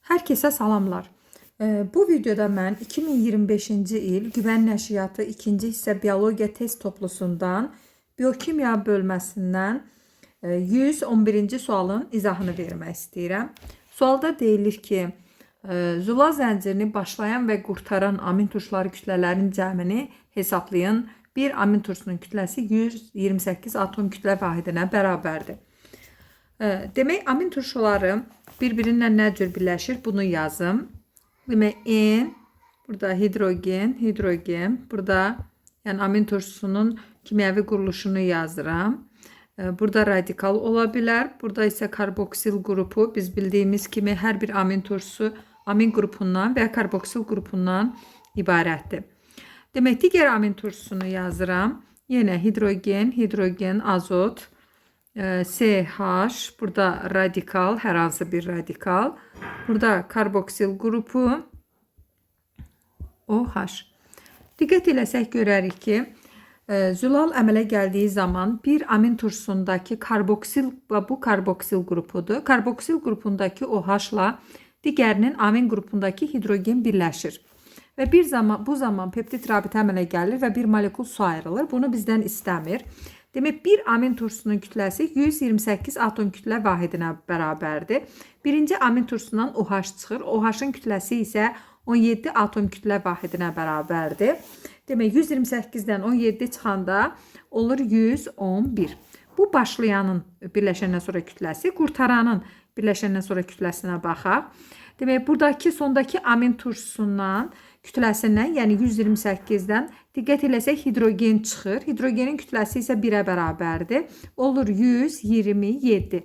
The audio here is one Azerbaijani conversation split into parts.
Hər kəsə salamlar. Bu videoda mən 2025-ci il Güvən Nəşriyyatı 2-ci hissə biologiya test toplusundan biokimya bölməsindən 111-ci sualın izahını vermək istəyirəm. Sualda deyilir ki, zula zəncirini başlayan və qurtaran amin turşuları kütlələrinin cəmini hesablayın. Bir amin turşusunun kütləsi 128 atom kütlə vahidinə bərabərdir. Demək, amin turşuları bir-birinlə nə cür birləşir? Bunu yazım. Demək, N, burada hidrogen, burada yəni amin turşusunun kimyəvi quruluşunu yazıram. Burada radikal ola bilər. Burada isə karboksil qrupu. Biz bildiyimiz kimi hər bir amin turşusu amin qrupundan və karboksil qrupundan ibarətdir. Demək, digər amin turşusunu yazıram. Yenə hidrogen, azot, CH, burada radikal, hər hansı bir radikal. Burada karboksil qrupu, OH. Diqqət eləsək görərik ki, zülal əmələ gəldiyi zaman bir amin turşusundakı karboksil və bu karboksil qrupudur. Karboksil qrupundakı OH-la digərinin amin qrupundakı hidrogen birləşir. Və bu zaman peptid rabitə əmələ gəlir və bir molekul su ayrılır. Bunu bizdən istəmir. Demək, bir amin turşusunun kütləsi 128 atom kütlə vahidinə bərabərdir. Birinci amin turşusundan OH çıxır. OH-ın kütləsi isə 17 atom kütlə vahidinə bərabərdir. Demək, 128-dən 17 çıxanda olur 111. Bu başlayanın birləşəndən sonra kütləsi, qurtaranın birləşəndən sonra kütləsinə baxaq. Demək, buradakı sondakı amin turşusundan kütləsindən, yəni 128-dən diqqət eləsək hidrogen çıxır. Hidrogenin kütləsi isə 1-ə bərabərdir. Olur 127.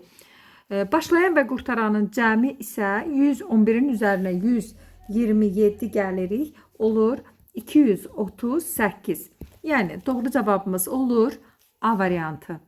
Başlayan və qurtaranın cəmi isə 111-in üzərinə 127 gəlirik. Olur 238. Yəni doğru cavabımız olur A variantı.